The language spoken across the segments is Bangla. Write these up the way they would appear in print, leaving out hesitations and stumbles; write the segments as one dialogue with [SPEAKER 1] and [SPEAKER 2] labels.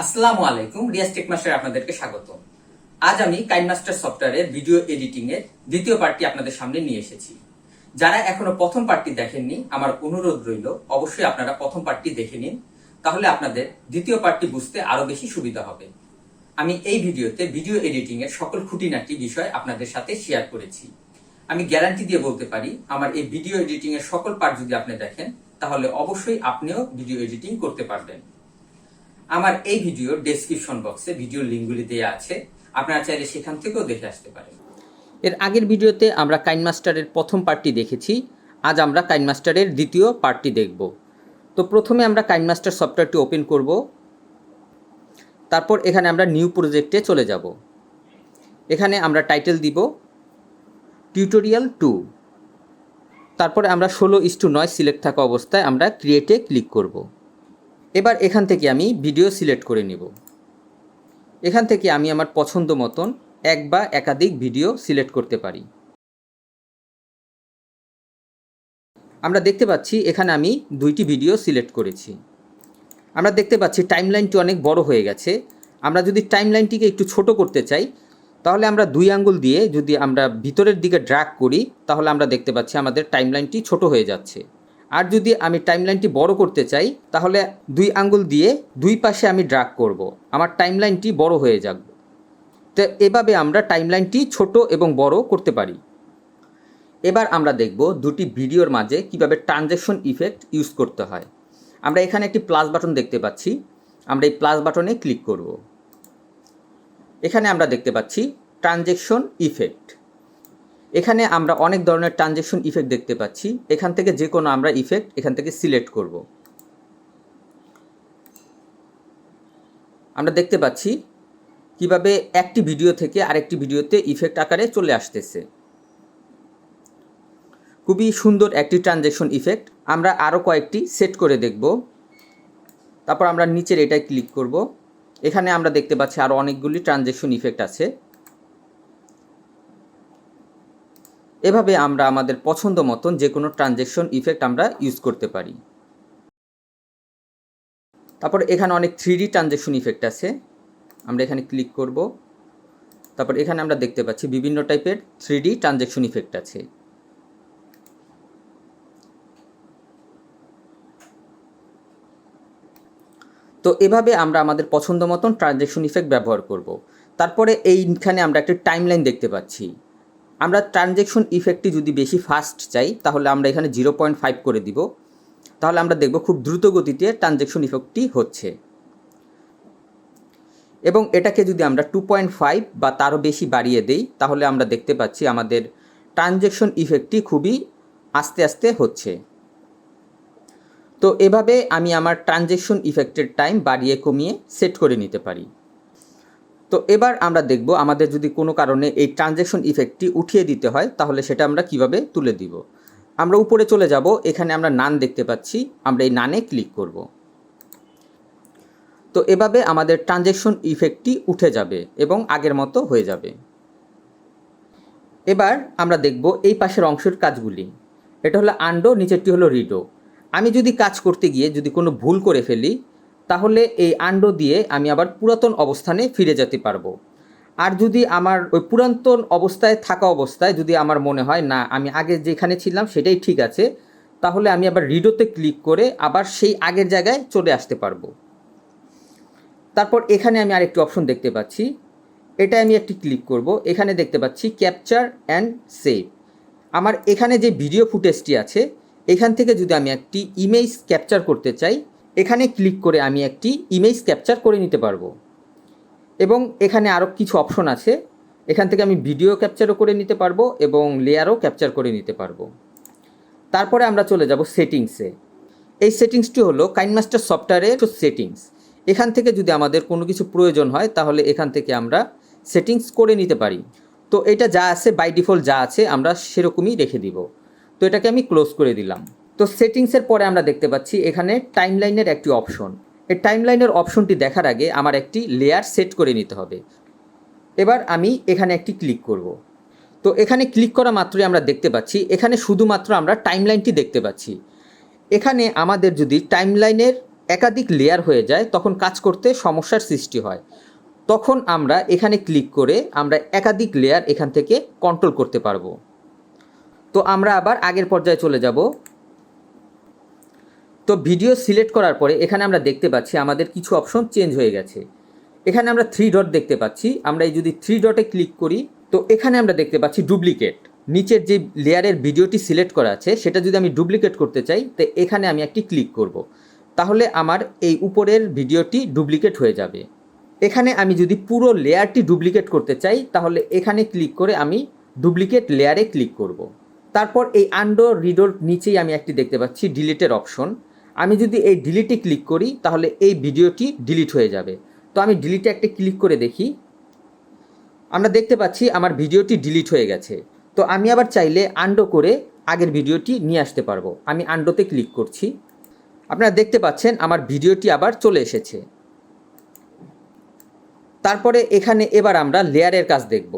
[SPEAKER 1] আসসালামু আলাইকুম, রিয়াজ টেকমাস্টারে আপনাদেরকে স্বাগত। আজ আমি কাইনমাস্টার সফটওয়্যারের ভিডিও এডিটিং এর দ্বিতীয় পার্টটি আপনাদের সামনে নিয়ে এসেছি। যারা এখনো প্রথম পার্টটি দেখেননি, আমার অনুরোধ রইল অবশ্যই আপনারা প্রথম পার্টটি দেখে নিন, তাহলে আপনাদের দ্বিতীয় পার্টটি বুঝতে আরো বেশি সুবিধা হবে। আমি এই ভিডিওতে ভিডিও এডিটিং এর সকল খুঁটিনাটি বিষয় আপনাদের সাথে শেয়ার করেছি। আমি গ্যারান্টি দিয়ে বলতে পারি, আমার এই ভিডিও এডিটিং এর সকল পার্ট যদি আপনি দেখেন, তাহলে অবশ্যই আপনিও ভিডিও এডিটিং করতে পারবেন। আমার এই ভিডিওর ডেসক্রিপশন বক্সে ভিডিও লিঙ্কগুলি দেওয়া আছে, আপনারা চাইলে সেখান থেকেও দেখে আসতে পারেন। এর আগের ভিডিওতে আমরা কাইনমাস্টারের প্রথম পার্টটি দেখেছি, আজ আমরা কাইনমাস্টারের দ্বিতীয় পার্টটি দেখব। তো প্রথমে আমরা কাইনমাস্টার সফটওয়্যারটি ওপেন করব, তারপর এখানে আমরা নিউ প্রজেক্টে চলে যাব। এখানে আমরা টাইটেল দিব টিউটোরিয়াল 2, তারপরে আমরা 16:9 সিলেক্ট থাকা অবস্থায় আমরা ক্রিয়েটে ক্লিক করব। এবার এখান থেকে আমি ভিডিও সিলেক্ট করে নিব। এখান থেকে আমি আমার পছন্দ মতন এক বা একাধিক ভিডিও সিলেক্ট করতে পারি। আমরা দেখতে পাচ্ছি এখানে আমি 2টি ভিডিও সিলেক্ট করেছি। আমরা দেখতে পাচ্ছি টাইমলাইনটি অনেক বড় হয়ে গেছে। আমরা যদি টাইমলাইনটিকে একটু ছোট করতে চাই, তাহলে আমরা 2 আঙ্গুল দিয়ে যদি আমরা ভিতরের দিকে ড্র্যাগ করি, তাহলে আমরা দেখতে পাচ্ছি আমাদের টাইমলাইনটি ছোট হয়ে যাচ্ছে। আর যদি আমি টাইমলাইনটি বড় করতে চাই, তাহলে 2 আঙ্গুল দিয়ে 2 পাশে আমি ড্র্যাগ করব, আমার টাইমলাইনটি বড় হয়ে যাবে। তো এভাবে আমরা টাইমলাইনটি ছোট এবং বড় করতে পারি। এবার আমরা দেখব 2টি ভিডিওর মাঝে কিভাবে ট্রানজ্যাকশন ইফেক্ট ইউজ করতে হয়। আমরা এখানে একটি প্লাস বাটন দেখতে পাচ্ছি, আমরা এই প্লাস বাটনে ক্লিক করব। এখানে আমরা দেখতে পাচ্ছি ট্রানজ্যাকশন ইফেক্ট। এখানে আমরা অনেক ধরনের ট্রানজ্যাকশন ইফেক্ট দেখতে পাচ্ছি। এখান থেকে যে কোনো আমরা ইফেক্ট এখান থেকে সিলেক্ট করব। আমরা দেখতে পাচ্ছি কিভাবে একটি ভিডিও থেকে আরেকটি ভিডিওতে ইফেক্ট আকারে চলে আসতেছে। খুবই সুন্দর একটি ট্রানজ্যাকশন ইফেক্ট। আমরা আরও কয়েকটি সেট করে দেখব। তারপর আমরা নিচের এটায় ক্লিক করব। এখানে আমরা দেখতে পাচ্ছি আরও অনেকগুলি ট্রানজ্যাকশন ইফেক্ট আছে। এভাবে আমরা আমাদের পছন্দ মতন যে কোনো ট্রানজ্যাকশন ইফেক্ট আমরা ইউজ করতে পারি। তারপর এখানে অনেক 3D ট্রানজ্যাকশন ইফেক্ট আছে, আমরা এখানে ক্লিক করব। তারপর এখানে আমরা দেখতে পাচ্ছি বিভিন্ন টাইপের 3D ট্রানজ্যাকশন ইফেক্ট আছে। তো এভাবে আমরা আমাদের পছন্দ মতন ট্রানজ্যাকশন ইফেক্ট ব্যবহার করব। তারপরে এইখানে আমরা একটা টাইমলাইন দেখতে পাচ্ছি। আমরা ট্রানজ্যাকশন ইফেক্টটি যদি বেশি ফাস্ট চাই, তাহলে আমরা এখানে 0.5 করে দিব। তাহলে আমরা দেখব খুব দ্রুত গতিতে ট্রানজ্যাকশন ইফেক্টটি হচ্ছে। এবং এটাকে যদি আমরা 2.5 বা তারও বেশি বাড়িয়ে দেই, তাহলে আমরা দেখতে পাচ্ছি আমাদের ট্রানজ্যাকশন ইফেক্টটি খুবই আস্তে আস্তে হচ্ছে। তো এভাবে আমি আমার ট্রানজ্যাকশন ইফেক্টের টাইম বাড়িয়ে কমিয়ে সেট করে নিতে পারি। তো এবার আমরা দেখব আমাদের যদি কোনো কারণে এই ট্রানজ্যাকশন ইফেক্টটি উঠিয়ে দিতে হয়, তাহলে সেটা আমরা কিভাবে তুলে দিব। আমরা উপরে চলে যাব, এখানে আমরা নান দেখতে পাচ্ছি, আমরা এই নানে ক্লিক করব। তো এভাবে আমাদের ট্রানজ্যাকশন ইফেক্টটি উঠে যাবে এবং আগের মতো হয়ে যাবে। এবার আমরা দেখব এই পাশের অংশের কাজগুলি। এটা হলো আনডো, নিচেরটি হলো রিডো। আমি যদি কাজ করতে গিয়ে যদি কোনো ভুল করে ফেলি, তাহলে এই আনডো দিয়ে আমি আবার পুরাতন অবস্থানে ফিরে যেতে পারবো। আর যদি আমার ওই পুরাতন অবস্থায় থাকা অবস্থায় যদি আমার মনে হয় না আমি আগে যেখানে ছিলাম সেটাই ঠিক আছে, তাহলে আমি আবার রিডোতে ক্লিক করে আবার সেই আগের জায়গায় চলে আসতে পারবো। তারপর এখানে আমি আরেকটি অপশন দেখতে পাচ্ছি, এটা আমি একটি ক্লিক করব। এখানে দেখতে পাচ্ছি ক্যাপচার অ্যান্ড সেভ। আমার এখানে যে ভিডিও ফুটেজটি আছে, এখান থেকে যদি আমি একটি ইমেজ ক্যাপচার করতে চাই, এখানে ক্লিক করে আমি একটি ইমেজ ক্যাপচার করে নিতে পারবো। এবং এখানে আরও কিছু অপশন আছে, এখান থেকে আমি ভিডিও ক্যাপচারও করে নিতে পারবো এবং লেয়ারও ক্যাপচার করে নিতে পারবো। তারপরে আমরা চলে যাব সেটিংসে। এই সেটিংসটি হলো কাইনমাস্টার সফটওয়্যারের সেটিংস। এখান থেকে যদি আমাদের কোনো কিছু প্রয়োজন হয়, তাহলে এখান থেকে আমরা সেটিংস করে নিতে পারি। তো এটা যা আছে বাই ডিফল্ট যা আছে আমরা সেরকমই রেখে দিব। তো এটাকে আমি ক্লোজ করে দিলাম। তো সেটিংসের পরে আমরা দেখতে পাচ্ছি এখানে টাইমলাইনের একটি অপশন। এই টাইমলাইনের অপশনটি দেখার আগে আমার একটি লেয়ার সেট করে নিতে হবে। এবার আমি এখানে একটি ক্লিক করব। তো এখানে ক্লিক করা মাত্রই আমরা দেখতে পাচ্ছি এখানে শুধুমাত্র আমরা টাইমলাইনটি দেখতে পাচ্ছি। এখানে আমাদের যদি টাইমলাইনের একাধিক লেয়ার হয়ে যায় তখন কাজ করতে সমস্যার সৃষ্টি হয়। তখন আমরা এখানে ক্লিক করে আমরা একাধিক লেয়ার এখান থেকে কন্ট্রোল করতে পারবো। তো আমরা আবার আগের পর্যায়ে চলে যাব। তো ভিডিও সিলেক্ট করার পরে এখানে আমরা দেখতে পাচ্ছি আমাদের কিছু অপশন চেঞ্জ হয়ে গেছে। এখানে আমরা 3 ডট দেখতে পাচ্ছি। আমরা এই যদি 3 ডটে ক্লিক করি তো এখানে আমরা দেখতে পাচ্ছি ডুপ্লিকেট। নিচের যে লেয়ারের ভিডিওটি সিলেক্ট করা আছে সেটা যদি আমি ডুপ্লিকেট করতে চাই তো এখানে আমি একটি ক্লিক করব। তাহলে আমার এই উপরের ভিডিওটি ডুপ্লিকেট হয়ে যাবে। এখানে আমি যদি পুরো লেয়ারটি ডুপ্লিকেট করতে চাই তাহলে এখানে ক্লিক করে আমি ডুপ্লিকেট লেয়ারে ক্লিক করব। তারপর এই আনডো রিডোর নিচেই আমি একটি দেখতে পাচ্ছি ডিলিটের অপশন। আমি যদি এই ডিলিটে ক্লিক করি তাহলে এই ভিডিওটি ডিলিট হয়ে যাবে। তো আমি ডিলিটে একটা ক্লিক করে দেখি, আমরা দেখতে পাচ্ছি আমার ভিডিওটি ডিলিট হয়ে গেছে। তো আমি আবার চাইলে আনডো করে আগের ভিডিওটি নিয়ে আসতে পারবো। আমি আনডোতে ক্লিক করছি, আপনারা দেখতে পাচ্ছেন আমার ভিডিওটি আবার চলে এসেছে। তারপরে এখানে এবার আমরা লেয়ারের কাজ দেখব।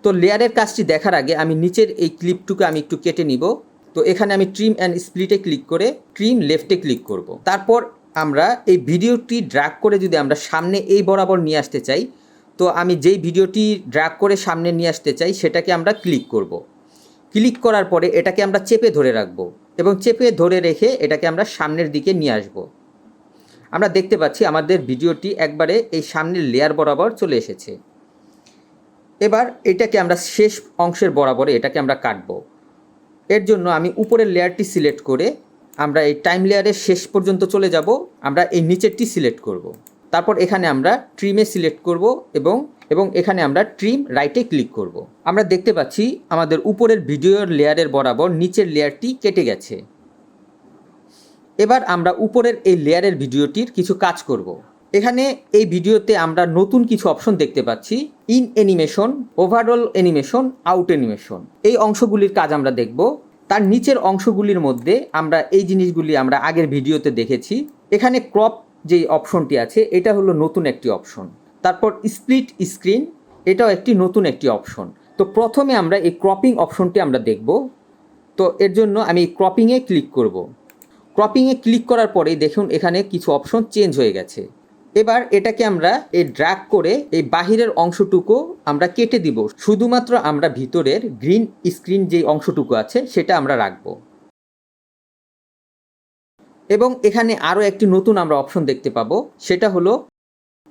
[SPEAKER 1] তো লেয়ারের কাজটি দেখার আগে আমি নিচের এই ক্লিপটুকু আমি একটু কেটে নিব। তো এখানে আমি ট্রিম অ্যান্ড স্প্লিটে ক্লিক করে ট্রিম লেফটে ক্লিক করব। তারপর আমরা এই ভিডিওটি ড্র্যাগ করে যদি আমরা সামনে এই বরাবর নিয়ে আসতে চাই তো আমি যেই ভিডিওটি ড্র্যাগ করে সামনে নিয়ে আসতে চাই সেটাকে আমরা ক্লিক করব। ক্লিক করার পরে এটাকে আমরা চেপে ধরে রাখব এবং চেপে ধরে রেখে এটাকে আমরা সামনের দিকে নিয়ে আসব। আমরা দেখতে পাচ্ছি আমাদের ভিডিওটি একবারে এই সামনের লেয়ার বরাবর চলে এসেছে। এবার এটাকে আমরা শেষ অংশের বরাবরে এটাকে আমরা কাটব। এর জন্য আমি উপরের লেয়ারটি সিলেক্ট করে আমরা এই টাইম লেয়ারের শেষ পর্যন্ত চলে যাব। আমরা এই নিচেরটি সিলেক্ট করব। তারপর এখানে আমরা ট্রিমে সিলেক্ট করব এবং এখানে আমরা ট্রিম রাইটে ক্লিক করব। আমরা দেখতে পাচ্ছি আমাদের উপরের ভিডিওর লেয়ারের বরাবর নিচের লেয়ারটি কেটে গেছে। এবার আমরা উপরের এই লেয়ারের ভিডিওটির কিছু কাজ করব। এখানে এই ভিডিওতে আমরা নতুন কিছু অপশন দেখতে পাচ্ছি, in animation, overall animation, out animation. এই অংশগুলির কাজ আমরা দেখব। তার নিচের অংশগুলির মধ্যে আমরা এই জিনিসগুলি আমরা আগের ভিডিওতে দেখেছি। এখানে ক্রপ যে অপশনটি আছে এটা হলো নতুন একটি অপশন। তারপর স্প্লিট স্ক্রিন, এটাও একটি নতুন একটি অপশন। তো প্রথমে আমরা এই ক্রপিং অপশনটি আমরা দেখব। তো এর জন্য আমি ক্রপিংয়ে ক্লিক করব। ক্রপিংয়ে ক্লিক করার পরে দেখুন এখানে কিছু অপশন চেঞ্জ হয়ে গেছে। এবার এটাকে আমরা এই ড্র্যাগ করে এই বাহিরের অংশটুকু আমরা কেটে দিব। শুধুমাত্র আমরা ভিতরের গ্রিন স্ক্রিন যে অংশটুকু আছে সেটা আমরা রাখবো। এবং এখানে আরও একটি নতুন আমরা অপশন দেখতে পাবো, সেটা হলো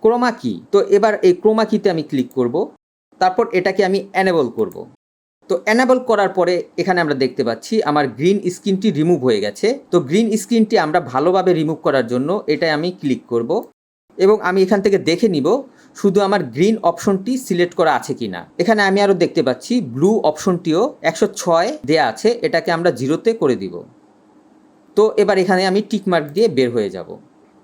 [SPEAKER 1] ক্রোমা কি। তো এবার এই ক্রোমা কিতে আমি ক্লিক করব। তারপর এটাকে আমি এনেবল করব। তো এনেবল করার পরে এখানে আমরা দেখতে পাচ্ছি আমার গ্রিন স্ক্রিনটি রিমুভ হয়ে গেছে। তো গ্রিন স্ক্রিনটি আমরা ভালোভাবে রিমুভ করার জন্য এটাই আমি ক্লিক করব এবং আমি এখান থেকে দেখে নিব শুধু আমার গ্রিন অপশনটি সিলেক্ট করা আছে কিনা। এখানে আমি আরও দেখতে পাচ্ছি ব্লু অপশনটিও 106 দেয়া আছে, এটাকে আমরা 0-তে করে দিব। তো এবার এখানে আমি টিকমার্ক দিয়ে বের হয়ে যাব।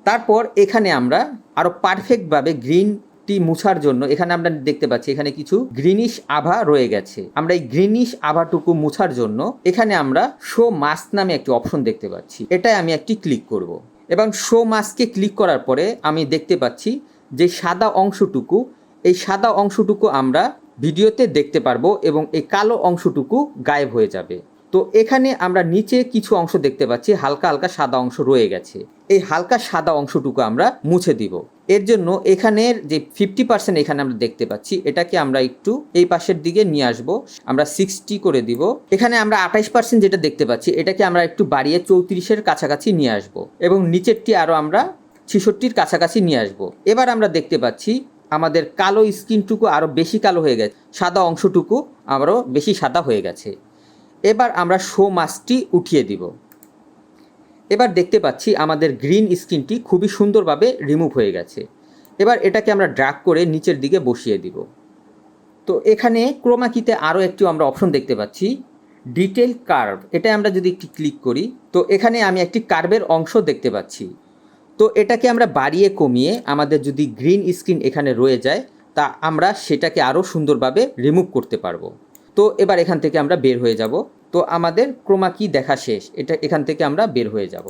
[SPEAKER 1] তারপর এখানে আমরা আরও পারফেক্টভাবে গ্রিনটি মুছার জন্য এখানে আমরা দেখতে পাচ্ছি এখানে কিছু গ্রিনিশ আভা রয়ে গেছে। আমরা এই গ্রিনিশ আভাটুকু মুছার জন্য এখানে আমরা শো মাস্ক নামে একটি অপশন দেখতে পাচ্ছি, এটাই আমি একটি ক্লিক করব। এবং শো মাস্কে ক্লিক করার পরে আমি দেখতে পাচ্ছি যে সাদা অংশটুকু, এই সাদা অংশটুকু আমরা ভিডিওতে দেখতে পারবো এবং এই কালো অংশটুকু গায়েব হয়ে যাবে। তো এখানে আমরা নিচে কিছু অংশ দেখতে পাচ্ছি হালকা হালকা সাদা অংশ রয়ে গেছে, এই হালকা সাদা অংশটুকু আমরা মুছে দিব। এর জন্য এখানের যে 50% এখানে আমরা দেখতে পাচ্ছি এটাকে আমরা একটু এই পাশের দিকে নিয়ে আসব, আমরা 60 করে দিব। এখানে আমরা 28% যেটা দেখতে পাচ্ছি এটাকে আমরা একটু বাড়িয়ে 34-এর কাছাকাছি নিয়ে আসব এবং নিচেরটি আরও আমরা 66-র কাছাকাছি নিয়ে আসব। এবার আমরা দেখতে পাচ্ছি আমাদের কালো স্ক্রিনটুকু আরও বেশি কালো হয়ে গেছে, সাদা অংশটুকু আরও বেশি সাদা হয়ে গেছে। এবার আমরা শো মাস্কটি উঠিয়ে দিব। এবার দেখতে পাচ্ছি আমাদের গ্রিন স্ক্রিনটি খুবই সুন্দরভাবে রিমুভ হয়ে গেছে। এবার এটাকে আমরা ড্র্যাগ করে নিচের দিকে বসিয়ে দিব। তো এখানে ক্রোমা কিতে আরও একটি আমরা অপশন দেখতে পাচ্ছি, ডিটেল কার্ভ। এটা আমরা যদি একটি ক্লিক করি তো এখানে আমি একটি কার্ভের অংশ দেখতে পাচ্ছি। তো এটাকে আমরা বাড়িয়ে কমিয়ে আমাদের যদি গ্রিন স্ক্রিন এখানে রয়ে যায় তা আমরা সেটাকে আরও সুন্দরভাবে রিমুভ করতে পারবো। তো এবার এখান থেকে আমরা বের হয়ে যাব। তো আমাদের ক্রোমা কি দেখা শেষ, এখান থেকে আমরা বের হয়ে যাব।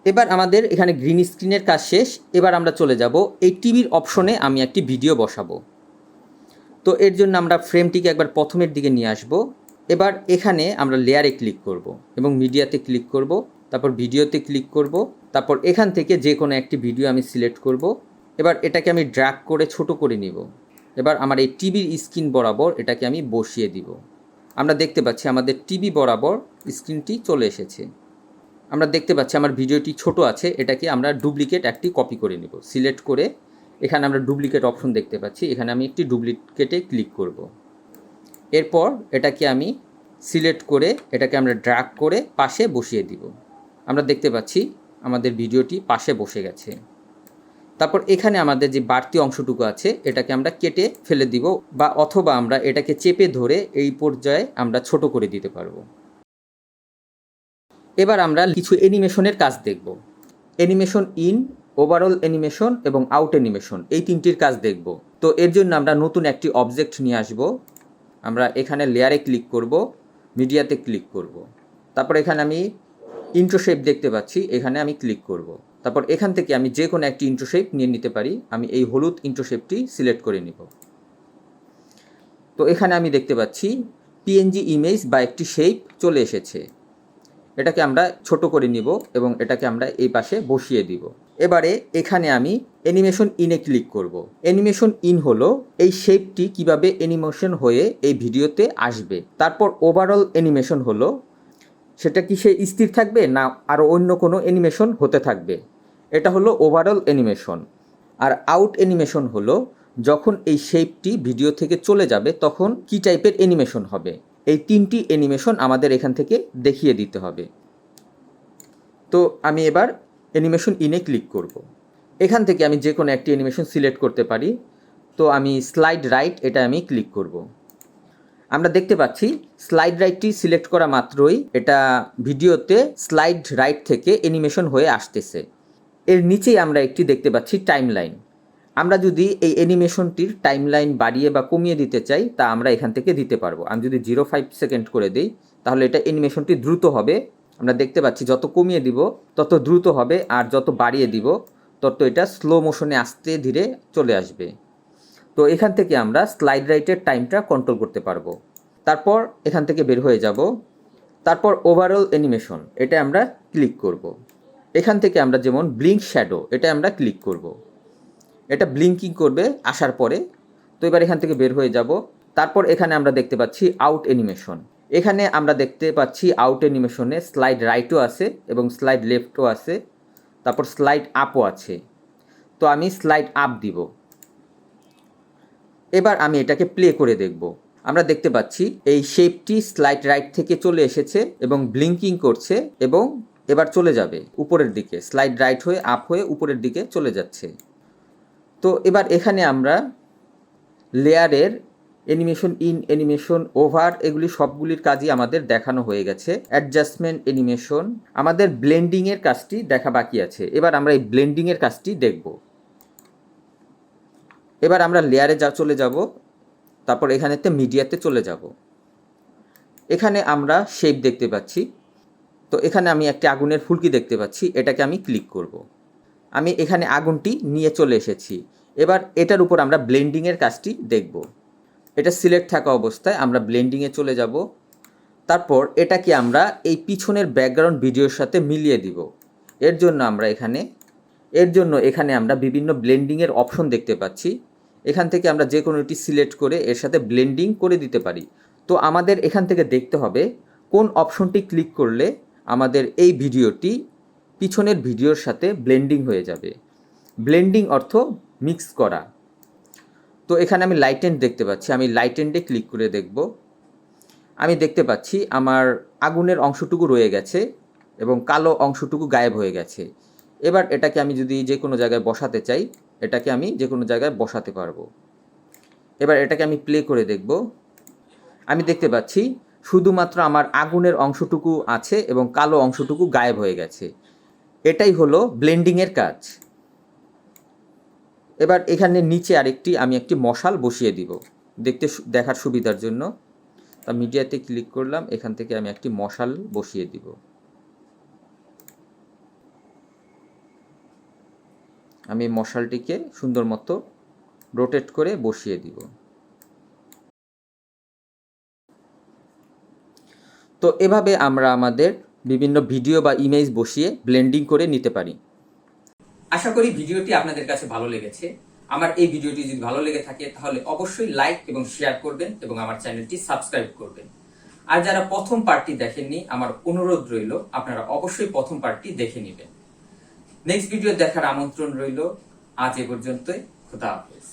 [SPEAKER 1] এবার আমাদের এখানে গ্রিন স্ক্রিনের কাজ শেষ। এবার আমরা চলে যাব এই টিভির অপশনে আমি একটি ভিডিও বসাবো। তো এর জন্য আমরা ফ্রেমটিকে একবার প্রথমের দিকে নিয়ে আসব। এবার এখানে আমরা লেয়ারে ক্লিক করব এবং মিডিয়াতে ক্লিক করব। তারপর ভিডিওতে ক্লিক করব, তারপর এখান থেকে যে কোনো একটি ভিডিও আমি সিলেক্ট করব। এবার এটাকে আমি ড্র্যাগ করে ছোট করে নিব। এবার আমার এই টিভির স্ক্রিন বরাবর এটাকে আমি বসিয়ে দিব। আমরা দেখতে পাচ্ছি আমাদের টিভি বরাবর স্ক্রিনটি চলে এসেছে। আমরা দেখতে পাচ্ছি আমার ভিডিওটি ছোট আছে, এটাকে আমরা ডুপ্লিকেট একটি কপি করে নেব। সিলেক্ট করে এখানে আমরা ডুপ্লিকেট অপশন দেখতে পাচ্ছি, এখানে আমি একটি ডুপ্লিকেটে ক্লিক করব। এরপর এটাকে আমি সিলেক্ট করে এটাকে আমরা ড্র্যাগ করে পাশে বসিয়ে দিব। আমরা দেখতে পাচ্ছি আমাদের ভিডিওটি পাশে বসে গেছে। তারপর এখানে আমাদের যে বাড়তি অংশটুকু আছে এটাকে আমরা কেটে ফেলে দিব, বা অথবা আমরা এটাকে চেপে ধরে এই পর্যায়ে আমরা ছোট করে দিতে পারবো। এবার আমরা কিছু অ্যানিমেশনের কাজ দেখব। অ্যানিমেশন ইন, ওভারঅল অ্যানিমেশন এবং আউট অ্যানিমেশন, এই তিনটির কাজ দেখব। তো এর জন্য আমরা নতুন একটি অবজেক্ট নিয়ে আসব। আমরা এখানে লেয়ারে ক্লিক করব, মিডিয়াতে ক্লিক করব। তারপর এখানে আমি ইন্ট্রো শেপ দেখতে পাচ্ছি, এখানে আমি ক্লিক করব। তারপর এখান থেকে আমি যে কোনো একটি ইন্ট্রো শেপ নিয়ে নিতে পারি। আমি এই হলুদ ইন্ট্রো শেপটি সিলেক্ট করে নিব। তো এখানে আমি দেখতে পাচ্ছি পিএনজি ইমেজ বা একটি শেপ চলে এসেছে। এটাকে আমরা ছোট করে নিব এবং এটাকে আমরা এই পাশে বসিয়ে দিব। এবারে এখানে আমি অ্যানিমেশন ইনে ক্লিক করব। অ্যানিমেশন ইন হলো এই শেপটি কিভাবে অ্যানিমেশন হয়ে এই ভিডিওতে আসবে। তারপর ওভারঅল অ্যানিমেশন হলো সেটা কি সে স্থির থাকবে না আরও অন্য কোনো অ্যানিমেশন হতে থাকবে, এটা হলো ওভারঅল অ্যানিমেশন। আর আউট অ্যানিমেশন হলো যখন এই শেপটি ভিডিও থেকে চলে যাবে তখন কি টাইপের অ্যানিমেশন হবে। এই তিনটি অ্যানিমেশন আমাদের এখান থেকে দেখিয়ে দিতে হবে। তো আমি এবার অ্যানিমেশন ইনে ক্লিক করব। এখান থেকে আমি যে কোনো একটি অ্যানিমেশন সিলেক্ট করতে পারি। তো আমি স্লাইড রাইট, এটা আমি ক্লিক করব। আমরা দেখতে পাচ্ছি স্লাইড রাইটটি সিলেক্ট করা মাত্রই এটা ভিডিওতে স্লাইড রাইট থেকে অ্যানিমেশন হয়ে আসতেছে। এর নিচেই আমরা একটি দেখতে পাচ্ছি টাইমলাইন। আমরা যদি এই অ্যানিমেশনটির টাইমলাইন বাড়িয়ে বা কমিয়ে দিতে চাই তা আমরা এখান থেকে দিতে পারবো। আমি যদি 0.5 সেকেন্ড করে দিই তাহলে এটা অ্যানিমেশনটি দ্রুত হবে। আমরা দেখতে পাচ্ছি যত কমিয়ে দিব তত দ্রুত হবে, আর যত বাড়িয়ে দিব তত এটা স্লো মোশনে আস্তে ধীরে চলে আসবে। তো এখান থেকে আমরা স্লাইড রাইটের টাইমটা কন্ট্রোল করতে পারবো। তারপর এখান থেকে বের হয়ে যাব। তারপর ওভারঅল অ্যানিমেশন, এটা আমরা ক্লিক করব। এখান থেকে আমরা যেমন ব্লিঙ্ক শ্যাডো, এটা আমরা ক্লিক করব। এটা ব্লিঙ্কিং করবে আসার পরে। তো এবার এখান থেকে বের হয়ে যাব। তারপর এখানে আমরা দেখতে পাচ্ছি আউট অ্যানিমেশন। এখানে আমরা দেখতে পাচ্ছি আউট অ্যানিমেশনে স্লাইড রাইটও আছে এবং স্লাইড লেফটও আছে, তারপর স্লাইড আপও আছে। তো আমি স্লাইড আপ দিব। এবার আমি এটাকে প্লে করে দেখব। আমরা দেখতে পাচ্ছি এই শেপটি স্লাইড রাইট থেকে চলে এসেছে এবং ব্লিঙ্কিং করছে এবং এবার চলে যাবে উপরের দিকে, স্লাইড রাইট হয়ে আপ হয়ে উপরের দিকে চলে যাচ্ছে। তো এবার এখানে আমরা লেয়ারের অ্যানিমেশন ইন, অ্যানিমেশন ওভার, এগুলি সবগুলির কাজই আমাদের দেখানো হয়ে গেছে। অ্যাডজাস্টমেন্ট অ্যানিমেশন, আমাদের ব্লেন্ডিংয়ের কাজটি দেখা বাকি আছে। এবার আমরা এই ব্লেন্ডিংয়ের কাজটি দেখব। এবার আমরা লেয়ারে চলে যাব, তারপর এখানেতে মিডিয়াতে চলে যাব। এখানে আমরা শেপ দেখতে পাচ্ছি। তো এখানে আমি একটি আগুনের ফুলকি দেখতে পাচ্ছি, এটাকে আমি ক্লিক করব। আমি এখানে আগুনটি নিয়ে চলে এসেছি। এবার এটার উপর আমরা ব্লেন্ডিংয়ের কাজটি দেখব। এটা সিলেক্ট থাকা অবস্থায় আমরা ব্লেন্ডিংয়ে চলে যাব। তারপর এটাকে আমরা এই পিছনের ব্যাকগ্রাউন্ড ভিডিওর সাথে মিলিয়ে দিব। এর জন্য এখানে আমরা বিভিন্ন ব্লেন্ডিংয়ের অপশন দেখতে পাচ্ছি। এখান থেকে আমরা যে কোনোটি সিলেক্ট করে এর সাথে ব্লেন্ডিং করে দিতে পারি। তো আমাদের এখান থেকে দেখতে হবে কোন অপশনটি ক্লিক করলে আমাদের এই ভিডিওটি পিছনের ভিডিওর সাথে ব্লেন্ডিং হয়ে যাবে। ব্লেন্ডিং অর্থ মিক্স করা। তো এখানে আমি লাইট এন্ড দেখতে পাচ্ছি, আমি লাইট এন্ডে ক্লিক করে দেখব। আমি দেখতে পাচ্ছি আমার আগুনের অংশটুকু রয়ে গেছে এবং কালো অংশটুকু গায়েব হয়ে গেছে। এবার এটাকে আমি যদি যে কোনো জায়গায় বসাতে চাই, এটাকে আমি যে কোনো জায়গায় বসাতে পারবো। এবার এটাকে আমি প্লে করে দেখব। আমি দেখতে পাচ্ছি শুধুমাত্র আমার আগুনের অংশটুকু আছে এবং কালো অংশটুকু গায়েব হয়ে গেছে। এটাই হলো ব্লেন্ডিংয়ের কাজ। এবার এখানে নিচে আমি একটি মশাল বসিয়ে দিব দেখার সুবিধার জন্য। তা মিডিয়াতে ক্লিক করলাম, এখান থেকে আমি একটি মশাল বসিয়ে দিব। আমি মশালটিকে সুন্দর মতো রোটেট করে বসিয়ে দিব। তো এভাবে আমরা আমাদের বিভিন্ন ভিডিও বা ইমেজ বসিয়ে ব্লেন্ডিং করে নিতে পারি। আশা করি ভিডিওটি আপনাদের কাছে ভালো লেগেছে। আমার এই ভিডিওটি যদি ভালো লেগে থাকে তাহলে অবশ্যই লাইক এবং শেয়ার করবেন এবং আমার চ্যানেলটি সাবস্ক্রাইব করবেন। আর যারা প্রথম পার্টটি দেখেননি, আমার অনুরোধ রইল আপনারা অবশ্যই প্রথম পার্টটি দেখে নেবেন। নেক্সট ভিডিও দেখার আমন্ত্রণ রইল। আজ এ পর্যন্তই। খোদা হাফেজ।